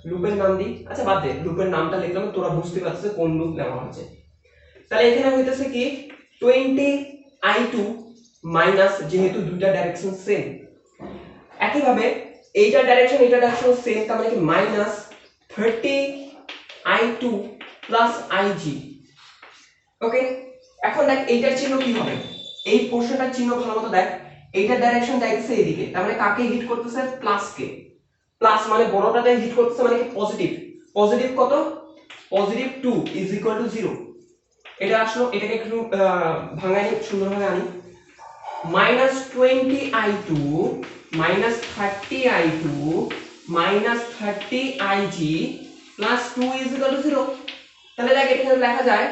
A: লুপের নাম দিই, আচ্ছা বাদ দে, লুপের নামটা লিখলাম, তোরা বুঝতে পারছিস কোন লুপ নেওয়া হচ্ছে। তাহলে এখানে হইতেছে কি 20i2 মাইনাস, যেহেতু দুইটা ডাইরেকশন সেম, একইভাবে এইটার ডাইরেকশন এইটার ডাইরেকশন সেম, তার মানে কি মাইনাস 30i2 প্লাস ig। ওকে, এখন দেখ এইটার চিহ্ন কি হবে, এই পোর্শনটার চিহ্ন ভালো মতো দেখ, এইটার ডাইরেকশন যাইতেছে এইদিকে, তার মানে কাকে হিট করতেছে, প্লাস কে, প্লাস মানে বড়টাতে হিট করতেছে, মানে কি পজিটিভ, পজিটিভ কত, পজিটিভ 2 ইজ ইকুয়াল টু 0। এটা আসলো, এটাকে একটু ভাঙাই নি, সুন্দরভাবে আনি, minus 20i2 minus 30i2 minus 30ig plus 2 is equal two 0। তাহলে দেখ এখানে লেখা যায়,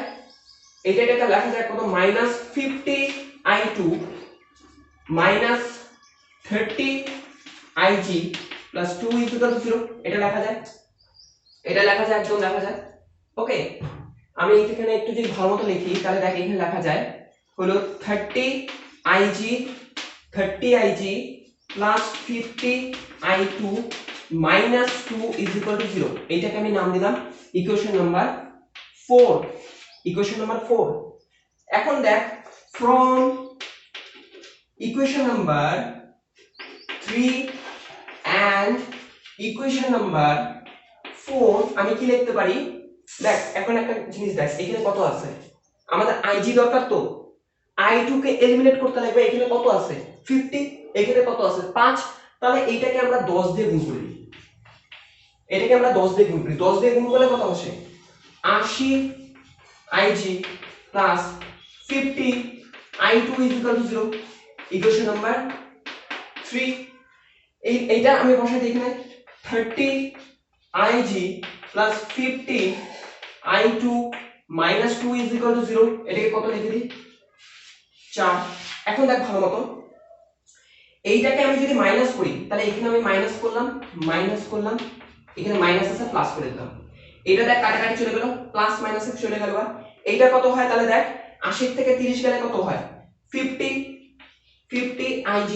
A: এটাকে লেখা যায় কত, minus 50i2 minus 30ig plus 2 is equal two 0। এটা লেখা যায়, এটা লেখা যায়, একদম লেখা যায়। ওকে, আমি এখানে একটু যদি ভালো মতো লিখি, তাহলে দেখ এখানে লেখা যায় হলো 30ig plus 50i2 minus 2 is equal two 0। এইটাকে আমি নাম দিলাম ইকুয়েশন নাম্বার 4, ইকুয়েশন নাম্বার 4। এখন দেখ from equation number 3 and equation number 4 আমি কি লিখতে পারি, দেখ এখন একটা জিনিস দেখ, এখানে কত আছে, আমাদের ig দরকার, তো i2 কে এলিমিনেট করতে লাগবে, এখানে কত আছে 50, এখানে কত আছে 5, তাহলে এইটাকে আমরা 10 দিয়ে গুণ করি, এটাকে আমরা 10 দিয়ে গুণ করি, 10 দিয়ে গুণ করলে কত আসে 80 ig plus 50 i2 is equal two 0, equation number 3। এইটা আমি বসাই দিই এখানে 30 ig plus 50 i2 minus 2 is equal two 0, এটাকে কত লিখে দিই 4। এখন দেখ ভালো মতো, এইটাকে আমি যদি মাইনাস করি, তাহলে এখানে আমি মাইনাস করলাম, এখানে মাইনাস আছে প্লাস করে দিলাম, এটা দেখ কাটাকাটি চলে গেল, প্লাস মাইনাসে চলে গেল। এইটা কত হয়, তাহলে দেখ 80 থেকে 30 গেলে কত হয় 50 ig,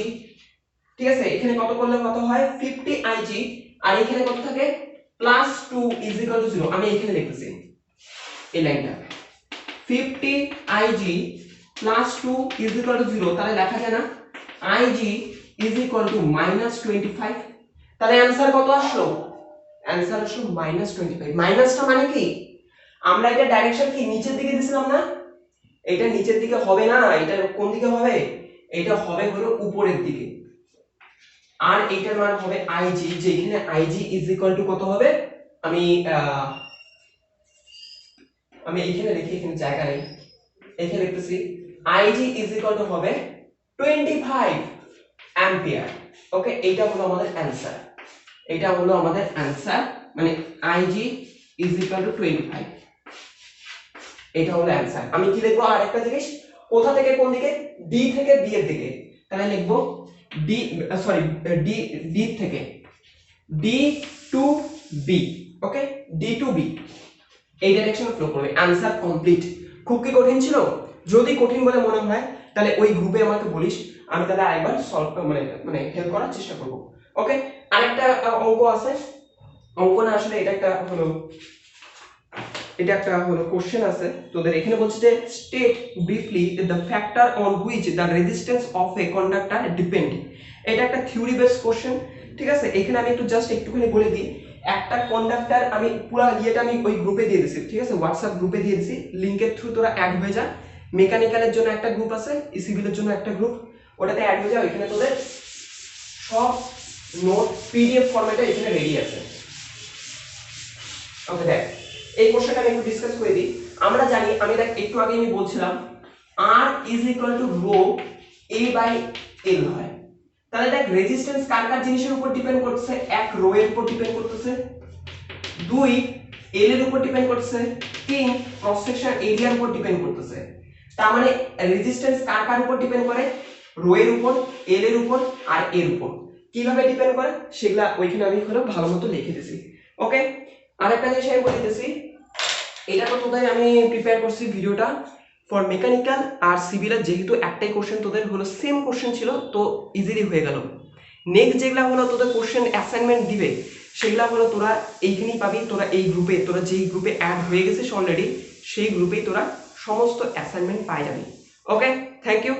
A: ঠিক আছে, এখানে কত করলে কত হয় 50 ig, আর এখানে কত থাকে প্লাস 2 ইজ ইকুয়াল টু 0। আমি এখানে লিখতেছি এই লাইনটা 50 ig plus 2 is equal two 0, তাহলে লেখা যায় না ig is equal two minus 25। তাহলে অ্যানসার কত আসলো, অ্যানসার আসলো মাইনাস 25। মাইনাসটা মানে কি, আমরা এটা ডাইরেকশন কি নিচের দিকে দিছিলাম না, এটা নিচের দিকে হবে না, এটা কোন দিকে হবে, এটা হবে হলো উপরের দিকে, আর এইটার মান হবে ig, যে এখানে ig ইজ ইকুয়াল টু কত হবে, আমি এখানে লিখি, এখানে জায়গা নেই, এখানে লিখতেছি ig ইজ ইকুয়াল টু হবে 25 অ্যাম্পিয়ার। ওকে, এইটা হলো আমাদের অ্যানসার, এটা হলো আমাদের অ্যানসার, মানে ig ইজ ইকুয়াল টু 25, এটা হলো অ্যানসার। আমি কি লিখবো আরেকটা জিনিস, কোথা থেকে কোন দিকে, d থেকে b এর দিকে, তাহলে লিখবো d থেকে d টু b। ওকে, d টু b এই ডাইরেকশনে ফ্লো করবে, অ্যানসার কমপ্লিট। খুব কি কঠিন ছিল, যদি কঠিন বলে মনে হয় তাহলে ওই গ্রুপে আমাকে বলিস, আমি তাহলে আরেকবার সলভ মানে হেল্প করার চেষ্টা করব। ওকে, আরেকটা অঙ্ক আছে, অঙ্ক না আসলে এটা একটা হলো কোশ্চেন আছে তোদের, এখানে বলছে যে state briefly the factor on which the resistance of a conductor depend. এটা একটা থিওরি বেসড কোশ্চেন, ঠিক আছে। এখানে আমি একটু জাস্ট একটুখানি বলে দিই, একটা কন্ডাক্টর, আমি পুরো ইয়েটা আমি ওই গ্রুপে দিয়ে দিছি, ঠিক আছে, হোয়াটসঅ্যাপ গ্রুপে দিয়ে দিছি, লিংকের থ্রু তোরা অ্যাড হয়ে যা। মেকানিক্যালের জন্য একটা গ্রুপ আছে, সিভিলের জন্য একটা গ্রুপ, ওটাতে অ্যাড হয়ে যাও। এখানে তোদের সব নোট পিডিএফ ফরম্যাটে এখানে রেডি আছে। ওকে, দেখ এই কোশ্চেনটা আমি একটু ডিসকাস করে দিই। আমরা জানি, আমি দেখ একটু আগে আমি বলছিলাম R is equal to rho A/L হয়। তাহলে দেখ রেজিস্ট্যান্স কার কার জিনিসের উপর ডিপেন্ড করতেছে, এক রো এর উপর ডিপেন্ড করতেছে, দুই এল এর উপর ডিপেন্ড করতেছে, তিন ক্রস সেকশন এরিয়ার উপর ডিপেন্ড করতেছে। তার মানে রেজিস্ট্যান্স কার কার উপর ডিপেন্ড করে, রো এর উপর, এল এর উপর আর এর উপর। কিভাবে ডিপেন্ড করে সেগুলা ওইখানে আমি হলো ভালো মতো লিখে দিয়েছি। ওকে, আরেকটা জিনিস আমি বলে দিতেছি, এটা তো তোদের আমি প্রিপেয়ার করছি ভিডিওটা ফর মেকানিক্যাল আর সিভিলের, যেহেতু একটাই কোশ্চেন তোদের হলো সেম কোশ্চেন ছিল তো ইজিলি হয়ে গেল। নেক্সট যেগুলা হলো তোদের কোশ্চেন অ্যাসাইনমেন্ট দিবে সেগুলা হলো তোরা এইখানেই পাবি, তোরা এই গ্রুপে, তোরা যেই গ্রুপে অ্যাড হয়ে গেছিস অলরেডি সেই গ্রুপেই তোরা সমস্ত অ্যাসাইনমেন্ট পাই যাবি। ওকে, থ্যাংক ইউ।